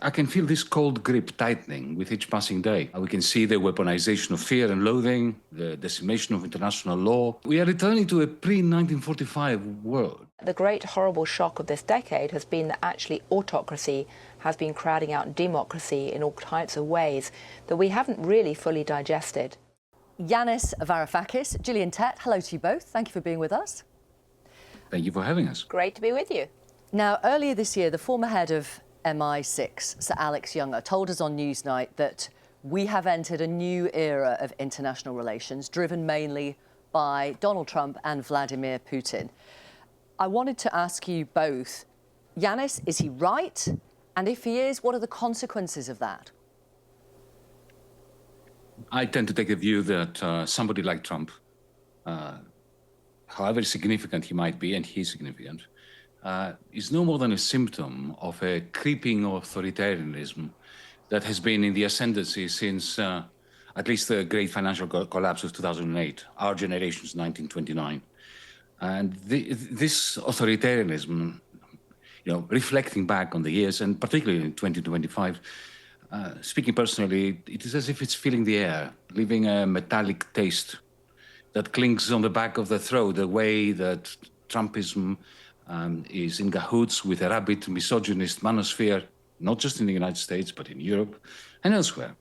I can feel this cold grip tightening with each passing day. We can see the weaponization of fear and loathing, the decimation of international law. We are returning to a pre-1945 world. The great horrible shock of this decade has been that actually autocracy has been crowding out democracy in all types of ways that we haven't really fully digested. Yanis Varoufakis, Gillian Tett, hello to you both. Thank you for being with us. Thank you for having us. Great to be with you. Now, earlier this year, the former head of MI6, Sir Alex Younger, told us on Newsnight that we have entered a new era of international relations, driven mainly by Donald Trump and Vladimir Putin. I wanted to ask you both, Yanis, is he right? And if he is, what are the consequences of that? I tend to take the view that somebody like Trump, however significant he might be, and he's significant, is no more than a symptom of a creeping authoritarianism that has been in the ascendancy since at least the great financial collapse of 2008, our generation's 1929. And this authoritarianism, reflecting back on the years, and particularly in 2025, speaking personally, it is as if it's filling the air, leaving a metallic taste that clings on the back of the throat, the way that Trumpism is in cahoots with a rabid misogynist manosphere, not just in the United States, but in Europe and elsewhere.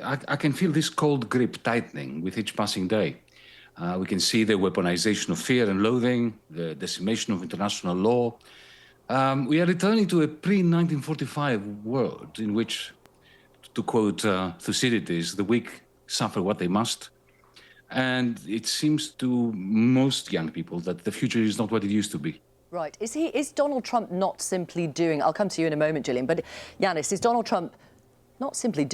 I can feel this cold grip tightening with each passing day. We can see the weaponization of fear and loathing, the decimation of international law. We are returning to a pre-1945 world in which, to quote Thucydides, the weak suffer what they must. And it seems to most young people that the future is not what it used to be. Right. Is Donald Trump not simply doing, I'll come to you in a moment, Gillian, but Yanis, is Donald Trump not simply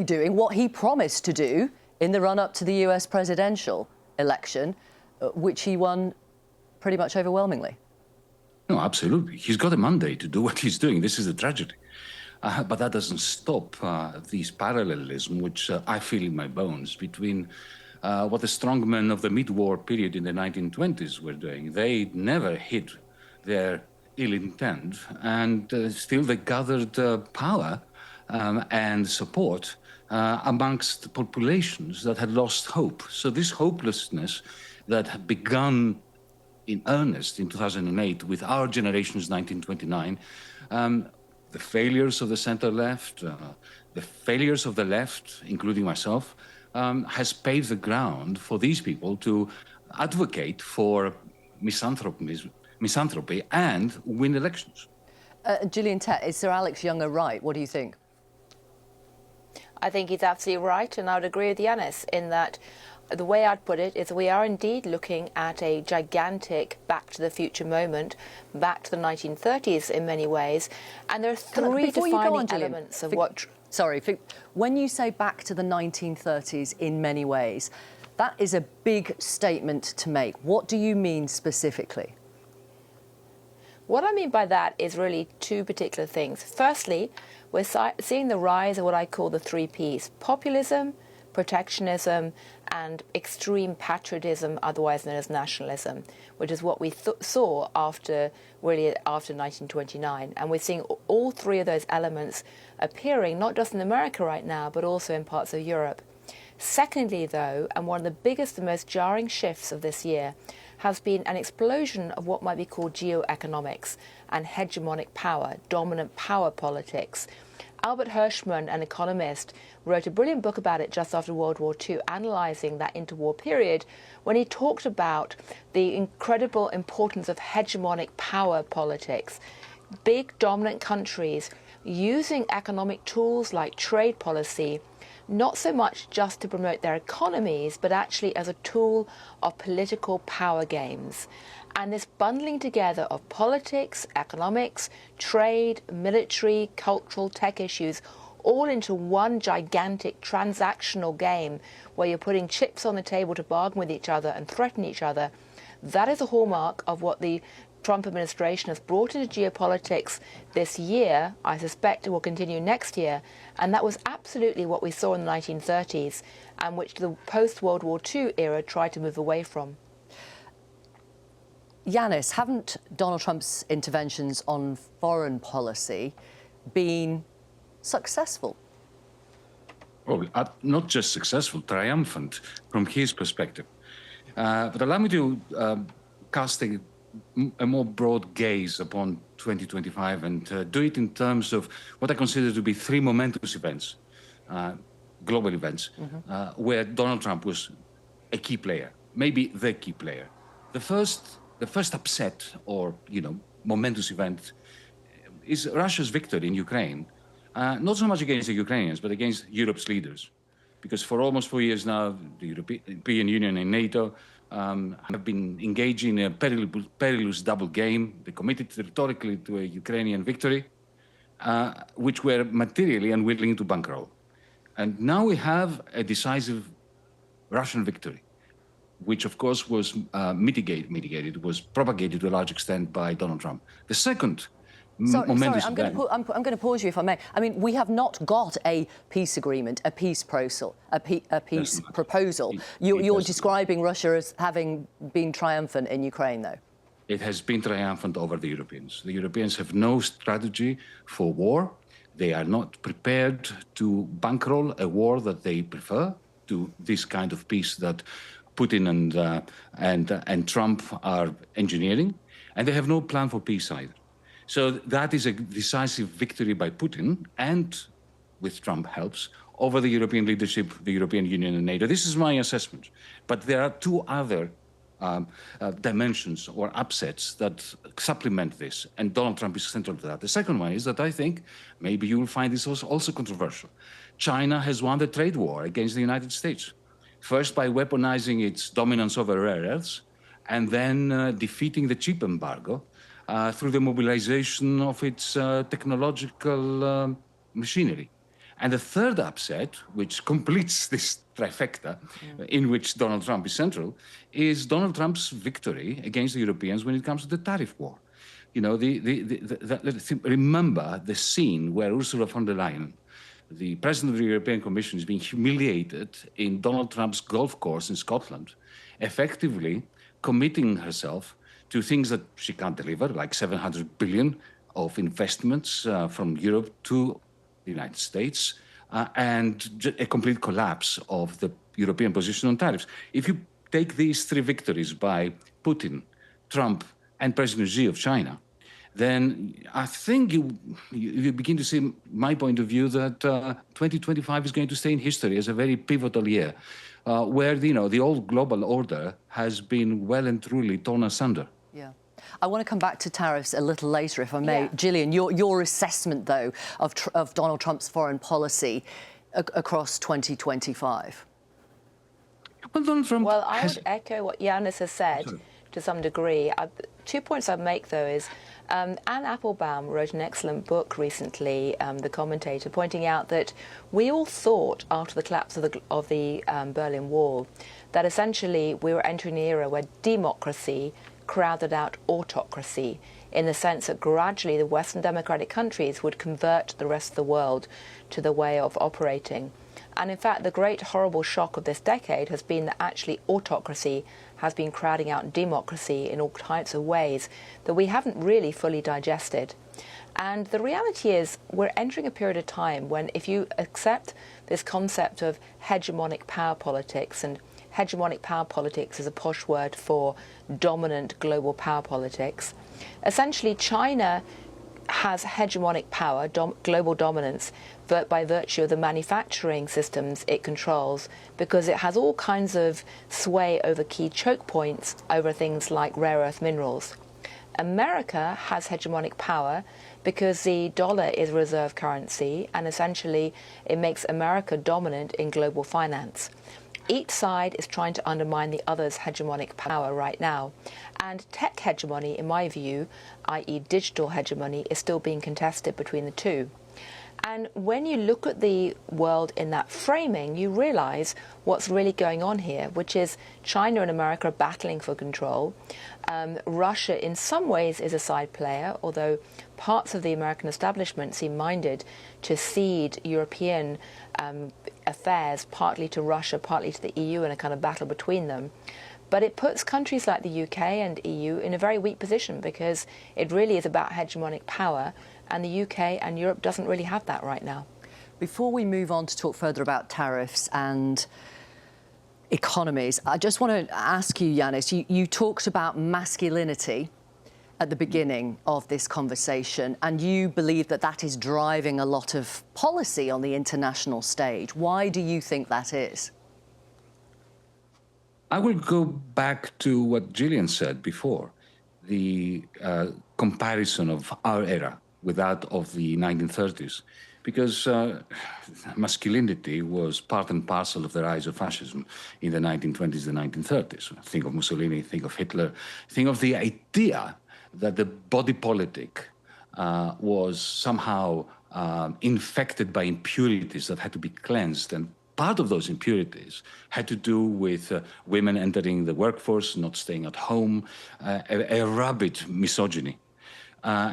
doing what he promised to do in the run-up to the US presidential election, which he won pretty much overwhelmingly? No, absolutely. He's got a mandate to do what he's doing. This is a tragedy. But that doesn't stop this parallelism, which I feel in my bones, between what the strongmen of the mid-war period in the 1920s were doing. They never hid their ill intent, and still they gathered power and support amongst populations that had lost hope. So this hopelessness that had begun in earnest in 2008 with our generation's 1929, the failures of the center-left, the failures of the left, including myself, has paved the ground for these people to advocate for misanthropy and win elections. Gillian Tett, is Sir Alex Younger right? What do you think? I think he's absolutely right, and I would agree with Yanis in that the way I'd put it is we are indeed looking at a gigantic back to the future moment, back to the 1930s in many ways, and there are three defining elements of what... Sorry, when you say back to the 1930s in many ways, that is a big statement to make. What do you mean specifically? What I mean by that is really two particular things. Firstly, we're seeing the rise of what I call the three Ps: populism, protectionism, and extreme patriotism, otherwise known as nationalism, which is what we saw after 1929. And we're seeing all three of those elements appearing, not just in America right now, but also in parts of Europe. Secondly, though, and one of the biggest and most jarring shifts of this year, has been an explosion of what might be called geoeconomics and hegemonic power, dominant power politics. Albert Hirschman, an economist, wrote a brilliant book about it just after World War II, analysing that interwar period, when he talked about the incredible importance of hegemonic power politics. Big dominant countries using economic tools like trade policy, not so much just to promote their economies, but actually as a tool of political power games. And this bundling together of politics, economics, trade, military, cultural, tech issues, all into one gigantic transactional game where you're putting chips on the table to bargain with each other and threaten each other, that is a hallmark of what the Trump administration has brought into geopolitics this year. I suspect it will continue next year. And that was absolutely what we saw in the 1930s and which the post-World War II era tried to move away from. Yanis, haven't Donald Trump's interventions on foreign policy been successful? Well, not just successful, triumphant from his perspective. But allow me to cast a more broad gaze upon 2025 and do it in terms of what I consider to be three momentous events, global events, where Donald Trump was a key player, maybe the key player. The first upset or, momentous event is Russia's victory in Ukraine, not so much against the Ukrainians, but against Europe's leaders. Because for almost 4 years now, the European Union and NATO have been engaging in a perilous double game. They committed rhetorically to a Ukrainian victory, which were materially unwilling to bankroll. And now we have a decisive Russian victory, which of course was mitigated, was propagated to a large extent by Donald Trump. The second momentous event... I'm going to pause you if I may. I mean, we have not got a peace agreement, a peace proposal. You're describing Russia as having been triumphant in Ukraine, though. It has been triumphant over the Europeans. The Europeans have no strategy for war. They are not prepared to bankroll a war that they prefer to this kind of peace that Putin and Trump are engineering, and they have no plan for peace either. So that is a decisive victory by Putin, and with Trump helps, over the European leadership, the European Union and NATO. This is my assessment. But there are two other dimensions or upsets that supplement this, and Donald Trump is central to that. The second one is that I think, maybe you will find this also controversial, China has won the trade war against the United States. First by weaponizing its dominance over rare earths, and then defeating the chip embargo through the mobilization of its technological machinery. And the third upset, which completes this trifecta in which Donald Trump is central, is Donald Trump's victory against the Europeans when it comes to the tariff war. Remember the scene where Ursula von der Leyen, the president of the European Commission, is being humiliated in Donald Trump's golf course in Scotland, effectively committing herself to things that she can't deliver, like 700 billion of investments from Europe to the United States, and a complete collapse of the European position on tariffs. If you take these three victories by Putin, Trump, and President Xi of China, then I think you begin to see my point of view that 2025 is going to stay in history as a very pivotal year, where the old global order has been well and truly torn asunder. Yeah. I want to come back to tariffs a little later, if I may. Yeah. Gillian, your assessment, though, of Donald Trump's foreign policy across 2025. Well, Donald Trump I would echo what Yanis has said to some degree. 2 points I'd make, though, is Anne Applebaum wrote an excellent book recently, The Commentator, pointing out that we all thought after the collapse of the Berlin Wall that essentially we were entering an era where democracy crowded out autocracy, in the sense that gradually the Western democratic countries would convert the rest of the world to the way of operating. And in fact, the great horrible shock of this decade has been that actually autocracy has been crowding out democracy in all types of ways that we haven't really fully digested. And the reality is we're entering a period of time when, if you accept this concept of hegemonic power politics, and hegemonic power politics is a posh word for dominant global power politics, essentially China has hegemonic power, global dominance, by virtue of the manufacturing systems it controls, because it has all kinds of sway over key choke points over things like rare earth minerals. America has hegemonic power because the dollar is reserve currency, and essentially it makes America dominant in global finance. Each side is trying to undermine the other's hegemonic power right now. And tech hegemony, in my view, i.e. digital hegemony, is still being contested between the two. And when you look at the world in that framing, you realize what's really going on here, which is China and America are battling for control. Russia, in some ways, is a side player, although parts of the American establishment seem minded to cede European affairs, partly to Russia, partly to the EU, in a kind of battle between them. But it puts countries like the UK and EU in a very weak position, because it really is about hegemonic power, and the UK and Europe doesn't really have that right now. Before we move on to talk further about tariffs and economies, I just want to ask you, Yanis, you talked about masculinity at the beginning of this conversation, and you believe that that is driving a lot of policy on the international stage. Why do you think that is? I will go back to what Gillian said before, the comparison of our era with that of the 1930s, because masculinity was part and parcel of the rise of fascism in the 1920s and 1930s. Think of Mussolini, think of Hitler, think of the idea that the body politic was somehow infected by impurities that had to be cleansed. And part of those impurities had to do with women entering the workforce, not staying at home, a rabid misogyny.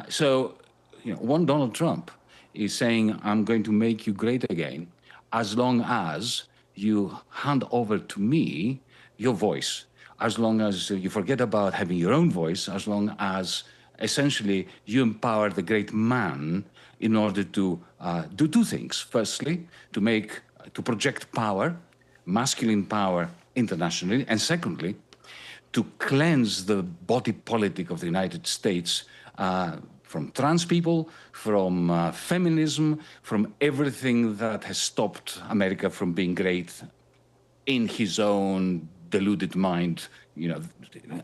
So, one Donald Trump is saying, I'm going to make you great again as long as you hand over to me your voice, as long as you forget about having your own voice, as long as essentially you empower the great man in order to do two things. Firstly, to project power, masculine power internationally, and secondly, to cleanse the body politic of the United States from trans people, from feminism, from everything that has stopped America from being great in his own deluded mind.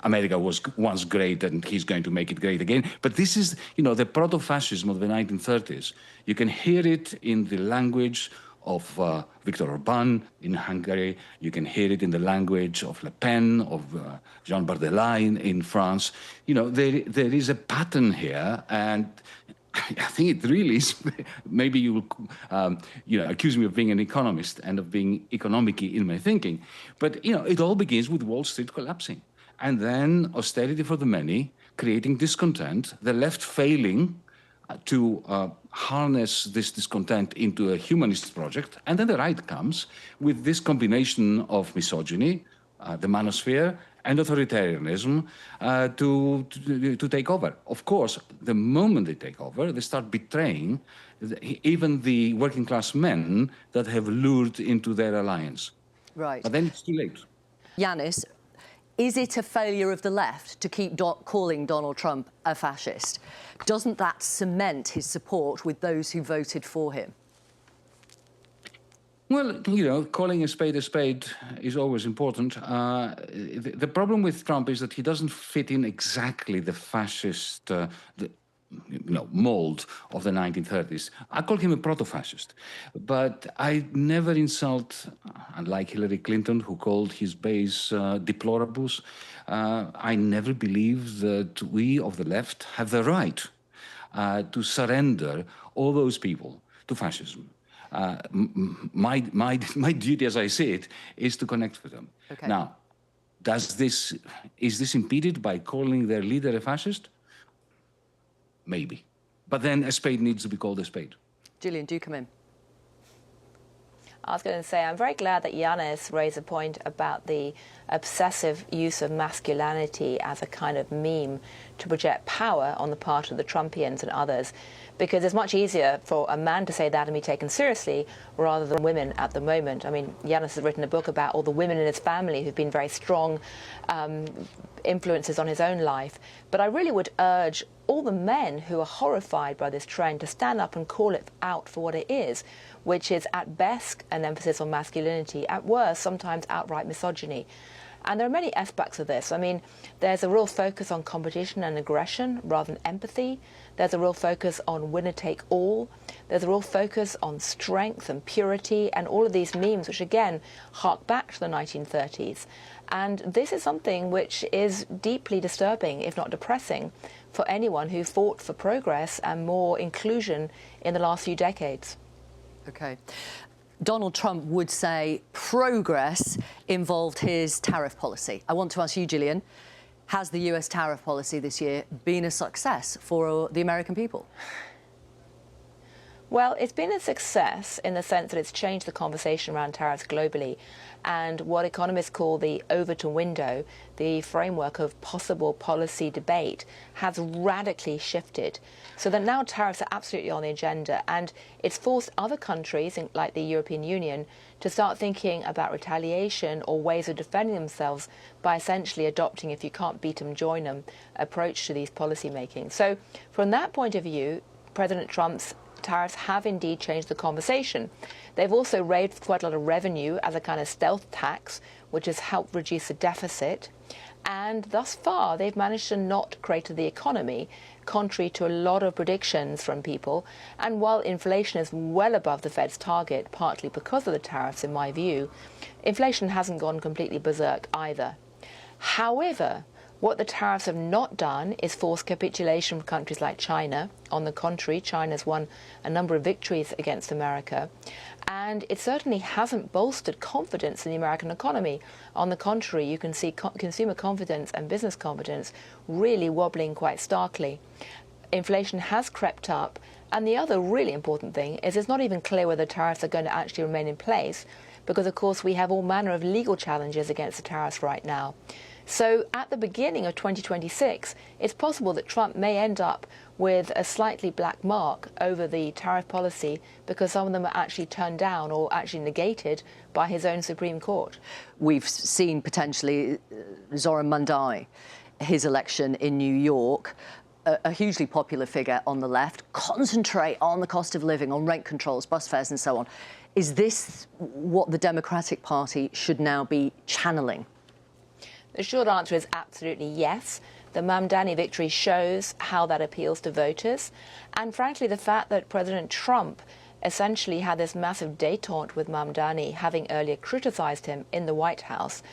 America was once great and he's going to make it great again. But this is, the proto-fascism of the 1930s. You can hear it in the language of Viktor Orban in Hungary. You can hear it in the language of Le Pen, of Jean Bardella in France. There is a pattern here, and I think it really is. Maybe you will, accuse me of being an economist and of being economic-y in my thinking, but it all begins with Wall Street collapsing, and then austerity for the many, creating discontent, the left failing to harness this discontent into a humanist project, and then the right comes with this combination of misogyny, the manosphere, and authoritarianism to take over. Of course, the moment they take over, they start betraying even the working class men that have lured into their alliance. Right. But then it's too late. Yanis, is it a failure of the left to keep calling Donald Trump a fascist? Doesn't that cement his support with those who voted for him? Well, calling a spade is always important. The problem with Trump is that he doesn't fit in exactly the fascist mold of the 1930s. I call him a proto-fascist, but I never insult, unlike Hillary Clinton, who called his base deplorables. I never believe that we of the left have the right to surrender all those people to fascism. My duty, as I see it, is to connect with them. Okay. Now, is this impeded by calling their leader a fascist? Maybe. But then a spade needs to be called a spade. Gillian, do come in. I was going to say, I'm very glad that Yanis raised a point about the obsessive use of masculinity as a kind of meme to project power on the part of the Trumpians and others, because it's much easier for a man to say that and be taken seriously rather than women at the moment. I mean, Yanis has written a book about all the women in his family who've been very strong influences on his own life. But I really would urge all the men who are horrified by this trend to stand up and call it out for what it is, which is at best an emphasis on masculinity, at worst sometimes outright misogyny. And there are many aspects of this. I mean, there's a real focus on competition and aggression rather than empathy. There's a real focus on winner-take-all. There's a real focus on strength and purity and all of these memes, which again hark back to the 1930s. And this is something which is deeply disturbing, if not depressing, for anyone who fought for progress and more inclusion in the last few decades. Okay. Donald Trump would say progress involved his tariff policy. I want to ask you, Gillian, has the US tariff policy this year been a success for the American people? Well, it's been a success in the sense that it's changed the conversation around tariffs globally, and what economists call the Overton window, the framework of possible policy debate, has radically shifted. So that now tariffs are absolutely on the agenda, and it's forced other countries, like the European Union, to start thinking about retaliation or ways of defending themselves by essentially adopting, if you can't beat them, join them, approach to these policy making. So from that point of view, President Trump's tariffs have indeed changed the conversation. They've also raised quite a lot of revenue as a kind of stealth tax, which has helped reduce the deficit. And thus far, they've managed to not crater the economy, contrary to a lot of predictions from people. And while inflation is well above the Fed's target, partly because of the tariffs, in my view, inflation hasn't gone completely berserk either. However, what the tariffs have not done is force capitulation from countries like China. On the contrary, China's won a number of victories against America. And it certainly hasn't bolstered confidence in the American economy. On the contrary, you can see consumer confidence and business confidence really wobbling quite starkly. Inflation has crept up. And the other really important thing is it's not even clear whether tariffs are going to actually remain in place, because, of course, we have all manner of legal challenges against the tariffs right now. So at the beginning of 2026, it's possible that Trump may end up with a slightly black mark over the tariff policy because some of them are actually turned down or actually negated by his own Supreme Court. We've seen potentially Zoran Mandani, his election in New York, a hugely popular figure on the left, concentrate on the cost of living, on rent controls, bus fares and so on. Is this what the Democratic Party should now be channeling? The short answer is absolutely yes. The Mamdani victory shows how that appeals to voters. And frankly, the fact that President Trump essentially had this massive détente with Mamdani, having earlier criticized him in the White House,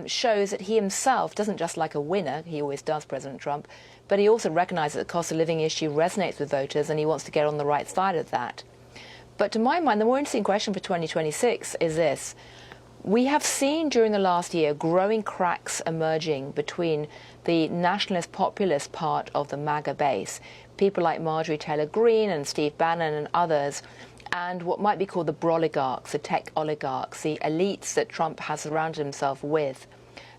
shows that he himself doesn't just like a winner, he always does, President Trump, but he also recognizes that the cost of living issue resonates with voters and he wants to get on the right side of that. But to my mind, the more interesting question for 2026 is this. We have seen during the last year growing cracks emerging between the nationalist populist part of the MAGA base, people like Marjorie Taylor Greene and Steve Bannon and others, and what might be called the broligarchs, the tech oligarchs, the elites that Trump has surrounded himself with.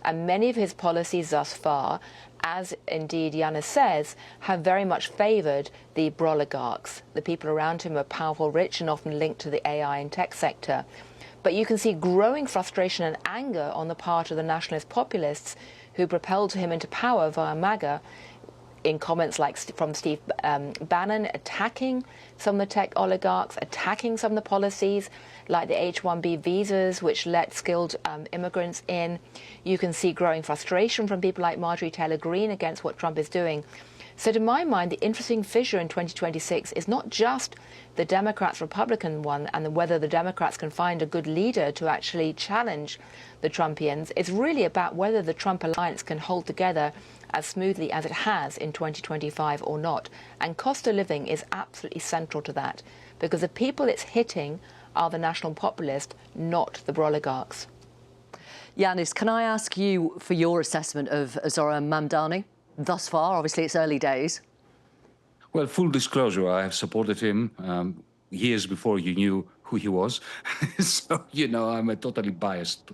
And many of his policies thus far, as indeed Yanis says, have very much favoured the broligarchs. The people around him are powerful, rich, and often linked to the AI and tech sector. But you can see growing frustration and anger on the part of the nationalist populists who propelled him into power via MAGA, in comments like from Steve Bannon attacking some of the tech oligarchs, attacking some of the policies like the H-1B visas, which let skilled immigrants in. You can see growing frustration from people like Marjorie Taylor Greene against what Trump is doing. So to my mind, the interesting fissure in 2026 is not just the Democrats-Republican one and whether the Democrats can find a good leader to actually challenge the Trumpians. It's really about whether the Trump alliance can hold together as smoothly as it has in 2025 or not. And cost of living is absolutely central to that, because the people it's hitting are the national populists, not the broligarchs. Yanis, can I ask you for your assessment of Zoran Mamdani? Thus far, obviously it's early days. Well, full disclosure, I have supported him years before you knew who he was. So, you know, I'm a totally biased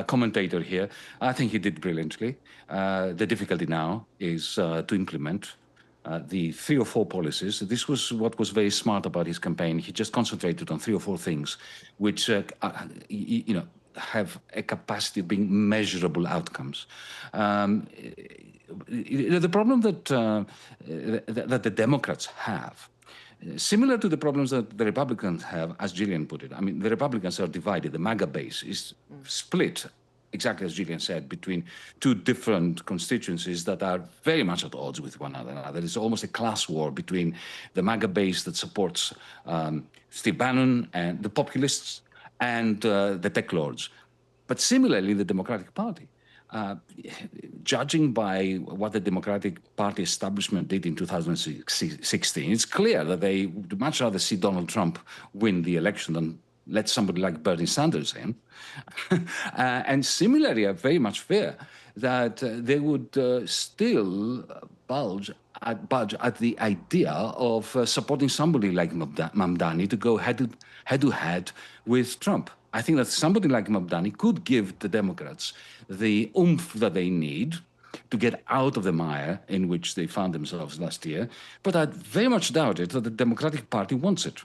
commentator here. I think he did brilliantly. The difficulty now is to implement the 3 or 4 policies. This was what was very smart about his campaign. He just concentrated on 3 or 4 things, which, you know, have a capacity of being measurable outcomes. The problem that the Democrats have, similar to the problems that the Republicans have, as Gillian put it. I mean, the Republicans are divided. The MAGA base is split, exactly as Gillian said, between 2 different constituencies that are very much at odds with one another. There's almost a class war between the MAGA base that supports Steve Bannon and the populists and the tech lords. But similarly, the Democratic Party. Judging by what the Democratic Party establishment did in 2016, it's clear that they would much rather see Donald Trump win the election than let somebody like Bernie Sanders in. And similarly, I very much fear that they would still budge at the idea of supporting somebody like Mamdani to go head-to-head with Trump. I think that somebody like Mamdani could give the Democrats the oomph that they need to get out of the mire in which they found themselves last year. But I very much doubt it that the Democratic Party wants it.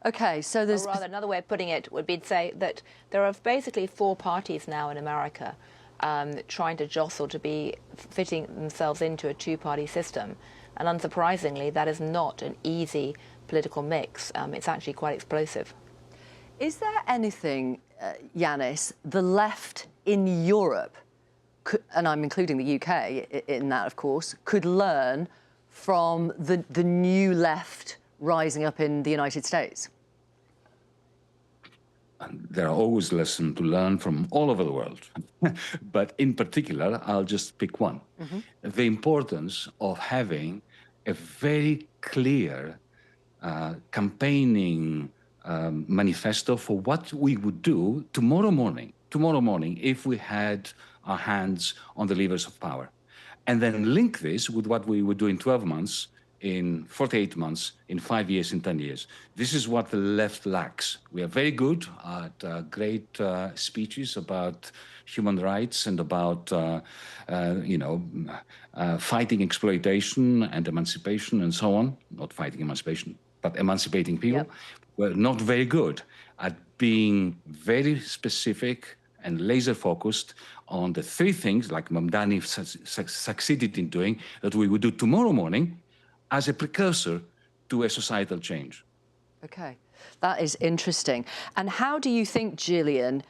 Okay, so there's... Or rather, another way of putting it would be to say that there are basically 4 parties now in America trying to jostle to be fitting themselves into a 2-party system. And unsurprisingly, that is not an easy political mix. It's actually quite explosive. Is there anything, Yanis, the left in Europe, and I'm including the UK in that, of course, could learn from the new left rising up in the United States? There are always lessons to learn from all over the world. But in particular, I'll just pick one. The importance of having a very clear campaigning manifesto for what we would do tomorrow morning if we had our hands on the levers of power. And then link this with what we would do in 12 months, in 48 months, in 5 years, in 10 years. This is what the left lacks. We are very good at great speeches about human rights and about, fighting exploitation and emancipation and so on. Not fighting emancipation, but emancipating people. Yep. We're not very good at being very specific and laser-focused on the 3 things, like Mamdani succeeded in doing, that we would do tomorrow morning as a precursor to a societal change. Okay, that is interesting. And how do you think, Gillian,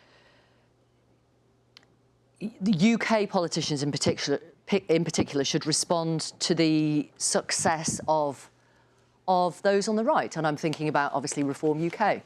the UK politicians in particular should respond to the success of those on the right? And I'm thinking about, obviously, Reform UK.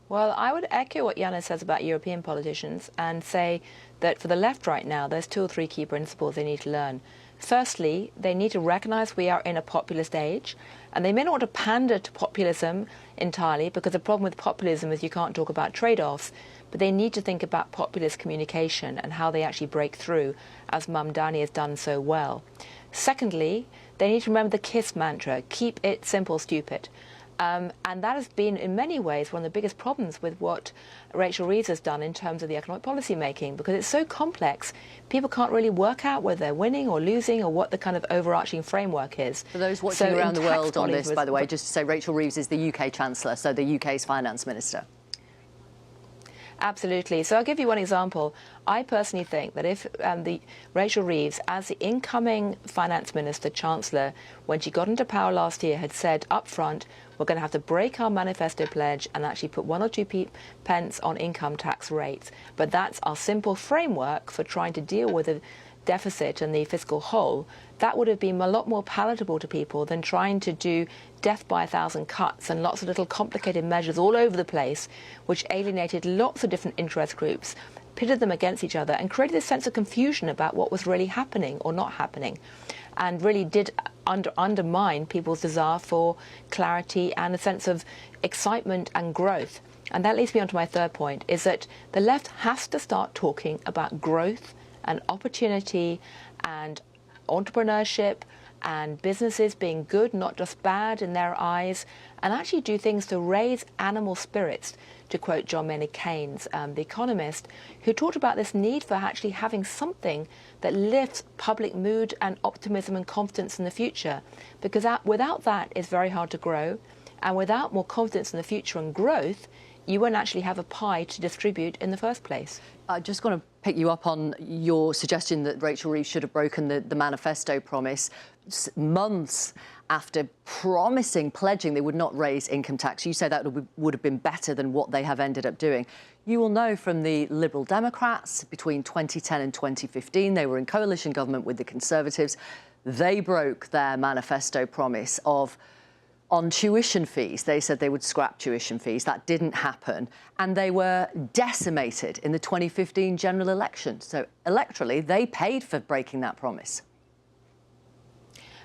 Well, I would echo what Yanis says about European politicians and say that for the left right now, there's 2 or 3 key principles they need to learn. Firstly, they need to recognise we are in a populist age, and they may not want to pander to populism entirely, because the problem with populism is you can't talk about trade-offs, but they need to think about populist communication and how they actually break through, as Mamdani has done so well. Secondly, they need to remember the KISS mantra, keep it simple, stupid. And that has been, in many ways, one of the biggest problems with what Rachel Reeves has done in terms of the economic policy making, because it's so complex, people can't really work out whether they're winning or losing or what the kind of overarching framework is. For those watching around the world on this, by the way, just to say, Rachel Reeves is the UK Chancellor, so the UK's Finance Minister. Absolutely. So I'll give you one example. I personally think that if Rachel Reeves, as the incoming finance minister, chancellor, when she got into power last year, had said up front, we're going to have to break our manifesto pledge and actually put 1 or 2 pence on income tax rates. But that's our simple framework for trying to deal with the deficit and the fiscal hole. That would have been a lot more palatable to people than trying to do death by 1,000 cuts and lots of little complicated measures all over the place, which alienated lots of different interest groups, pitted them against each other, and created a sense of confusion about what was really happening or not happening, and really did undermine people's desire for clarity and a sense of excitement and growth. And that leads me on to my third point, is that the left has to start talking about growth and opportunity and entrepreneurship and businesses being good, not just bad in their eyes, and actually do things to raise animal spirits, to quote John Maynard Keynes, the economist, who talked about this need for actually having something that lifts public mood and optimism and confidence in the future. Because without that, it's very hard to grow. And without more confidence in the future and growth, you won't actually have a pie to distribute in the first place. I just want to pick you up on your suggestion that Rachel Reeves should have broken the manifesto promise. Months after pledging they would not raise income tax, you say that would have been better than what they have ended up doing. You will know from the Liberal Democrats between 2010 and 2015, they were in coalition government with the Conservatives. They broke their manifesto promise on tuition fees. They said they would scrap tuition fees. That didn't happen. And they were decimated in the 2015 general election. So electorally, they paid for breaking that promise.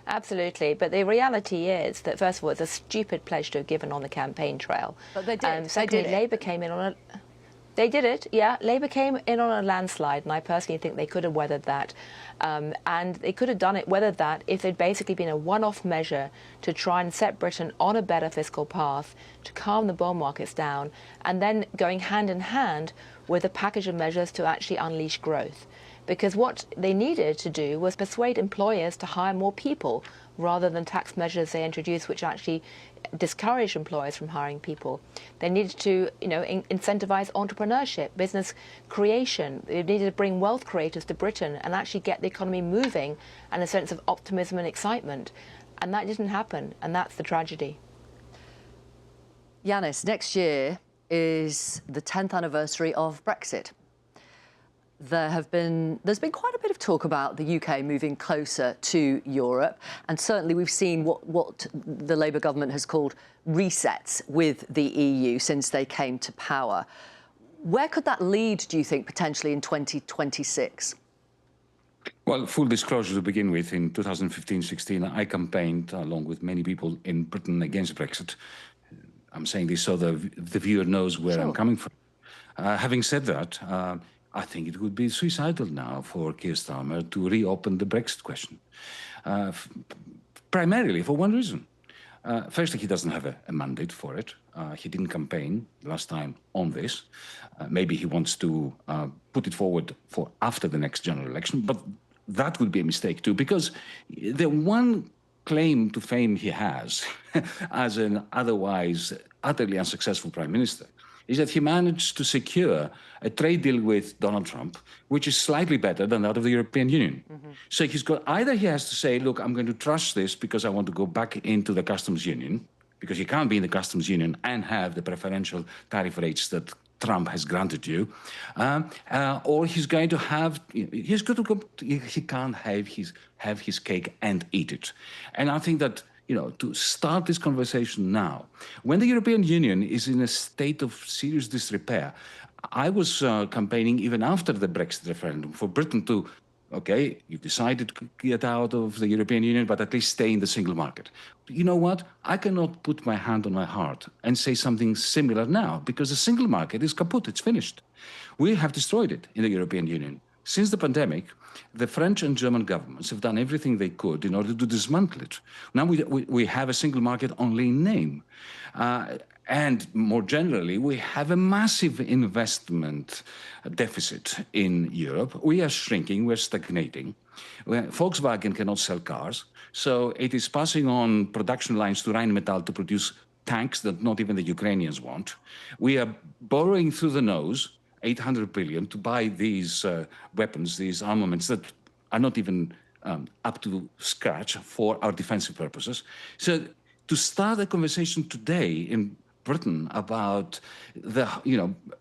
Absolutely, but the reality is that, first of all, it's a stupid pledge to have given on the campaign trail. But they did. Secondly, Labour came in on a... They did it, yeah. Labour came in on a landslide, and I personally think they could have weathered that. And they could have weathered that if there'd basically been a one-off measure to try and set Britain on a better fiscal path, to calm the bond markets down, and then going hand in hand with a package of measures to actually unleash growth. Because what they needed to do was persuade employers to hire more people rather than tax measures they introduced which actually discourage employers from hiring people. They needed to, incentivize entrepreneurship, business creation. They needed to bring wealth creators to Britain and actually get the economy moving and a sense of optimism and excitement. And that didn't happen, and that's the tragedy. Yanis, next year is the 10th anniversary of Brexit. There's been quite a bit of talk about the UK moving closer to Europe, and certainly we've seen what the Labour government has called resets with the EU since they came to power. Where could that lead, do you think, potentially in 2026? Well, full disclosure to begin with, in 2015-16, I campaigned, along with many people in Britain, against Brexit. I'm saying this so the viewer knows where I'm coming from. Having said that, I think it would be suicidal now for Keir Starmer to reopen the Brexit question, primarily for one reason. Firstly, he doesn't have a mandate for it. He didn't campaign last time on this. Maybe he wants to put it forward for after the next general election, but that would be a mistake too, because the one claim to fame he has as an otherwise utterly unsuccessful prime minister is that he managed to secure a trade deal with Donald Trump, which is slightly better than that of the European Union. So either he has to say, look, I'm going to trust this because I want to go back into the customs union, because you can't be in the customs union and have the preferential tariff rates that Trump has granted you, or he can't have his cake and eat it. And I think that, to start this conversation now, when the European Union is in a state of serious disrepair, I was campaigning even after the Brexit referendum for Britain to, okay, you've decided to get out of the European Union, but at least stay in the single market. You know what? I cannot put my hand on my heart and say something similar now, because the single market is kaput, it's finished. We have destroyed it in the European Union. Since the pandemic, the French and German governments have done everything they could in order to dismantle it. Now we have a single market only in name. And more generally, we have a massive investment deficit in Europe. We are shrinking, we're stagnating. Volkswagen cannot sell cars, so it is passing on production lines to Rheinmetall to produce tanks that not even the Ukrainians want. We are borrowing through the nose 800 billion to buy these weapons, these armaments that are not even up to scratch for our defensive purposes. So to start a conversation today in Britain about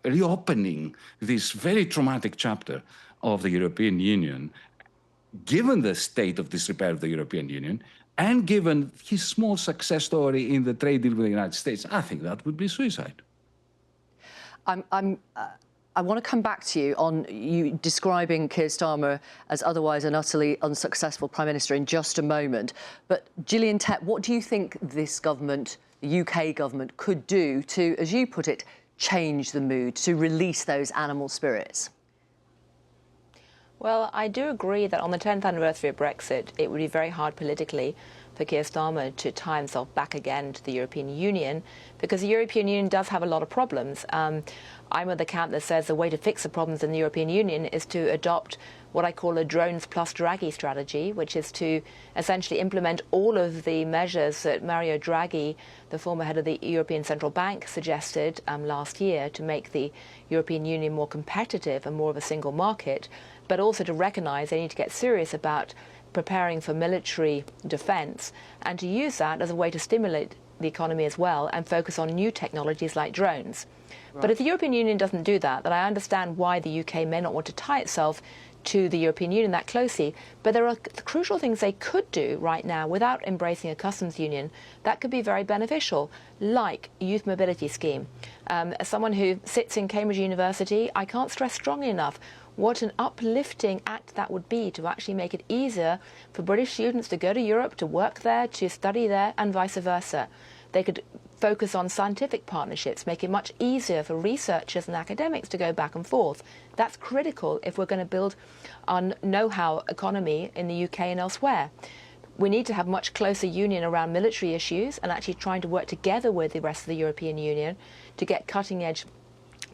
reopening this very traumatic chapter of the European Union, given the state of disrepair of the European Union, and given his small success story in the trade deal with the United States, I think that would be suicide. I want to come back to you on you describing Keir Starmer as otherwise an utterly unsuccessful Prime Minister in just a moment. But Gillian Tett, what do you think this government, the UK government, could do to, as you put it, change the mood, to release those animal spirits? Well, I do agree that on the 10th anniversary of Brexit, it would be very hard politically for Keir Starmer to tie himself back again to the European Union, because the European Union does have a lot of problems. I'm of the camp that says the way to fix the problems in the European Union is to adopt what I call a drones plus Draghi strategy, which is to essentially implement all of the measures that Mario Draghi, the former head of the European Central Bank, suggested last year to make the European Union more competitive and more of a single market, but also to recognise they need to get serious about preparing for military defence and to use that as a way to stimulate the economy as well and focus on new technologies like drones. Right. But if the European Union doesn't do that, then I understand why the UK may not want to tie itself to the European Union that closely. But there are crucial things they could do right now without embracing a customs union that could be very beneficial, like a youth mobility scheme. As someone who sits in Cambridge University, I can't stress strongly enough what an uplifting act that would be to actually make it easier for British students to go to Europe, to work there, to study there, and vice versa. They could focus on scientific partnerships, make it much easier for researchers and academics to go back and forth. That's critical if we're going to build our know-how economy in the UK and elsewhere. We need to have much closer union around military issues and actually trying to work together with the rest of the European Union to get cutting-edge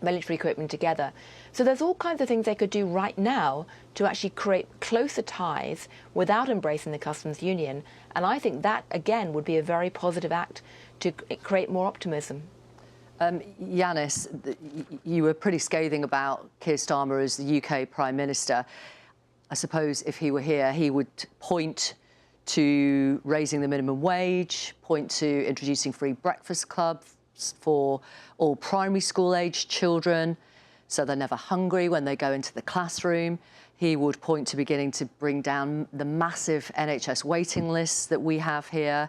military equipment together. So there's all kinds of things they could do right now to actually create closer ties without embracing the customs union. And I think that, again, would be a very positive act to create more optimism. Yanis, you were pretty scathing about Keir Starmer as the UK Prime Minister. I suppose if he were here, he would point to raising the minimum wage, point to introducing free breakfast clubs for all primary school age children, so they're never hungry when they go into the classroom. He would point to beginning to bring down the massive NHS waiting lists that we have here.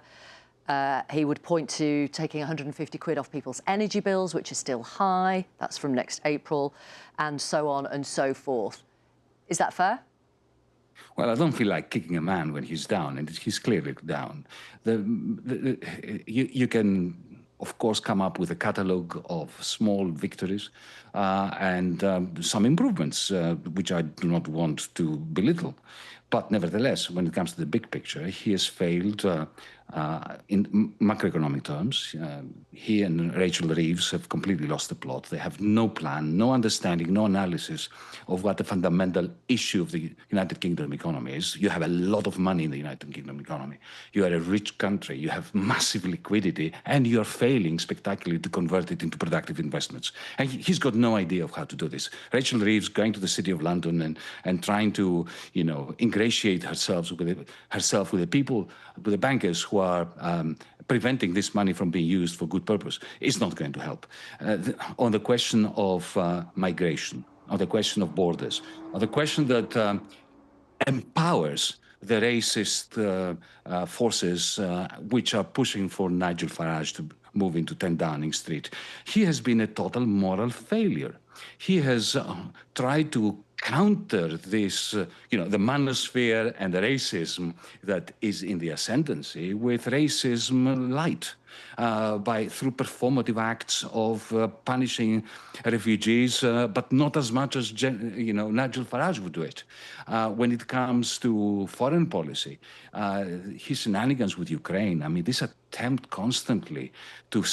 He would point to taking 150 quid off people's energy bills, which are still high. That's from next April, and so on and so forth. Is that fair? Well, I don't feel like kicking a man when he's down, and he's clearly down. You can, of course, come up with a catalogue of small victories and some improvements, which I do not want to belittle. But nevertheless, when it comes to the big picture, he has failed in macroeconomic terms. He and Rachel Reeves have completely lost the plot. They have no plan, no understanding, no analysis of what the fundamental issue of the United Kingdom economy is. You have a lot of money in the United Kingdom economy. You are a rich country. You have massive liquidity, and you are failing spectacularly to convert it into productive investments. And he's got no idea of how to do this. Rachel Reeves going to the City of London and trying to, ingratiate herself with the people, with the bankers who are preventing this money from being used for good purpose is not going to help. On the question of migration, on the question of borders, on the question that empowers the racist forces which are pushing for Nigel Farage to move into 10 Downing Street, he has been a total moral failure. He has tried to counter this, the manosphere and the racism that is in the ascendancy with racism light, through performative acts of punishing refugees, but not as much as Nigel Farage would do it. When it comes to foreign policy, his shenanigans with Ukraine, this attempt constantly to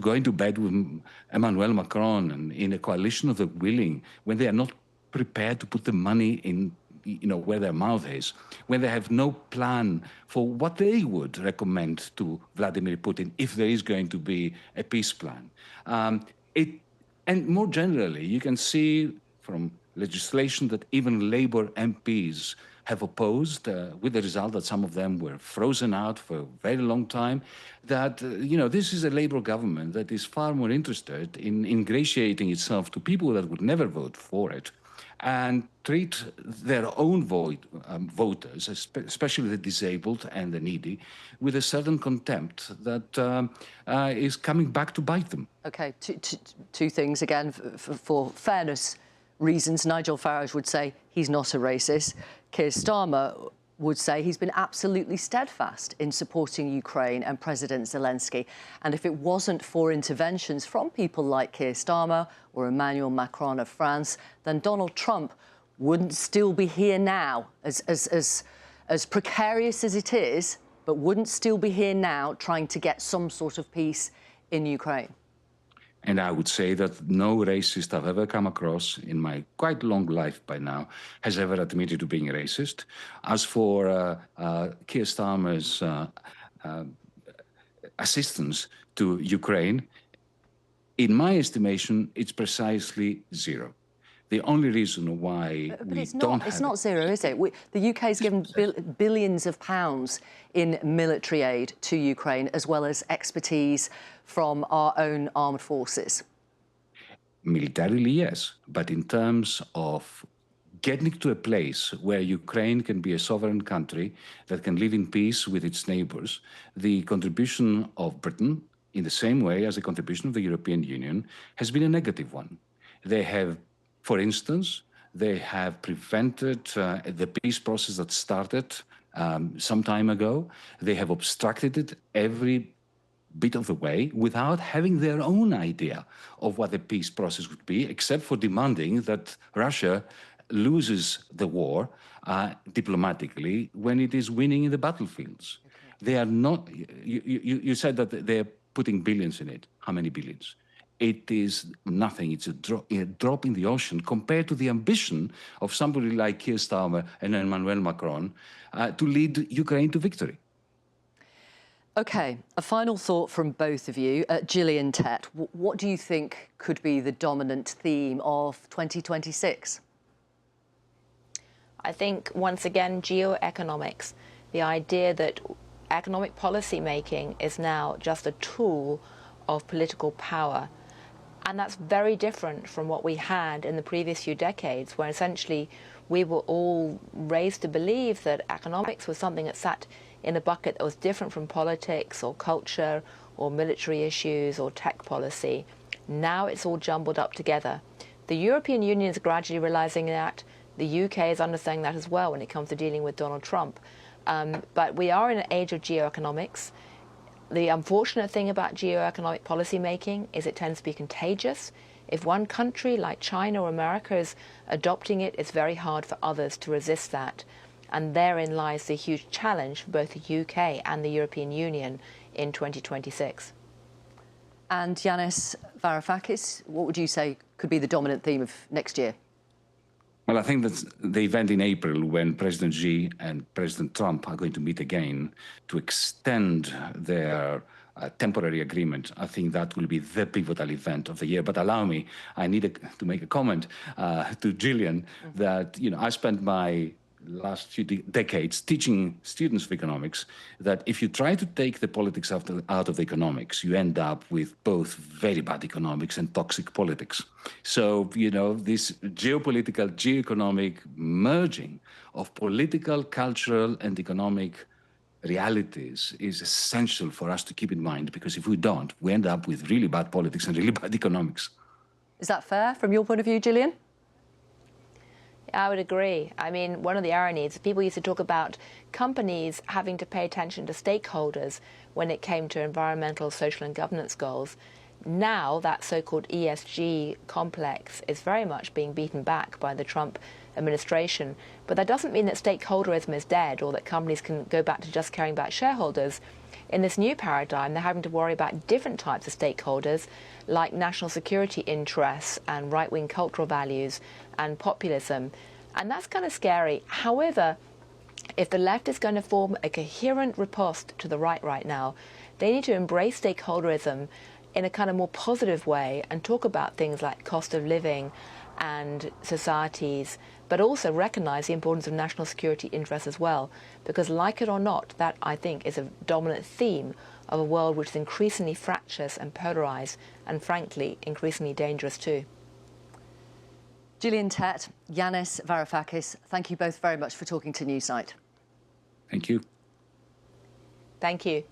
go into bed with Emmanuel Macron and in a coalition of the willing when they are not prepared to put the money in, where their mouth is, when they have no plan for what they would recommend to Vladimir Putin if there is going to be a peace plan. And more generally, you can see from legislation that even Labour MPs have opposed, with the result that some of them were frozen out for a very long time, that, this is a Labour government that is far more interested in ingratiating itself to people that would never vote for it, and treat their own voters, especially the disabled and the needy, with a certain contempt that is coming back to bite them. OK, two things again. For fairness reasons, Nigel Farage would say he's not a racist. Keir Starmer would say he's been absolutely steadfast in supporting Ukraine and President Zelensky. And if it wasn't for interventions from people like Keir Starmer or Emmanuel Macron of France, then Donald Trump wouldn't still be here now, as precarious as it is, but wouldn't still be here now trying to get some sort of peace in Ukraine. And I would say that no racist I've ever come across in my quite long life by now has ever admitted to being racist. As for Keir Starmer's assistance to Ukraine, in my estimation, it's precisely zero. The only reason why it's not zero, is it? The UK has given billions of pounds in military aid to Ukraine, as well as expertise from our own armed forces. Militarily, yes. But in terms of getting to a place where Ukraine can be a sovereign country that can live in peace with its neighbours, the contribution of Britain, in the same way as the contribution of the European Union, has been a negative one. They have, for instance, They have prevented the peace process that started some time ago. They have obstructed it every bit of the way without having their own idea of what the peace process would be, except for demanding that Russia loses the war diplomatically when it is winning in the battlefields. Okay. They are not, you said that they're putting billions in it. How many billions? It is nothing. It's a drop in the ocean compared to the ambition of somebody like Keir Starmer and Emmanuel Macron to lead Ukraine to victory. OK, a final thought from both of you. Gillian Tett, what do you think could be the dominant theme of 2026? I think, once again, geoeconomics, the idea that economic policy making is now just a tool of political power. And that's very different from what we had in the previous few decades, where essentially we were all raised to believe that economics was something that sat in a bucket that was different from politics or culture or military issues or tech policy. Now it's all jumbled up together. The European Union is gradually realizing that. The UK is understanding that as well when it comes to dealing with Donald Trump. But we are in an age of geoeconomics. The unfortunate thing about geoeconomic policy making is it tends to be contagious. If one country like China or America is adopting it, it's very hard for others to resist that. And therein lies the huge challenge for both the UK and the European Union in 2026. And Yanis Varoufakis, what would you say could be the dominant theme of next year? Well, I think that the event in April when President Xi and President Trump are going to meet again to extend their temporary agreement, I think that will be the pivotal event of the year. But allow me, I need to make a comment to Gillian that, I spent my last few decades teaching students of economics that if you try to take the politics out of the economics, you end up with both very bad economics and toxic politics. So, this geopolitical, geoeconomic merging of political, cultural, and economic realities is essential for us to keep in mind, because if we don't, we end up with really bad politics and really bad economics. Is that fair from your point of view, Gillian? I would agree. I mean, one of the ironies, people used to talk about companies having to pay attention to stakeholders when it came to environmental, social and governance goals. Now that so-called ESG complex is very much being beaten back by the Trump administration. But that doesn't mean that stakeholderism is dead or that companies can go back to just caring about shareholders. In this new paradigm, they're having to worry about different types of stakeholders, like national security interests and right-wing cultural values and populism. And that's kind of scary. However, if the left is going to form a coherent riposte to the right now, they need to embrace stakeholderism in a kind of more positive way and talk about things like cost of living and societies, but also recognize the importance of national security interests as well. Because like it or not, that I think is a dominant theme of a world which is increasingly fractious and polarized and frankly increasingly dangerous too. Gillian Tett, Yanis Varoufakis, thank you both very much for talking to Newsnight. Thank you. Thank you.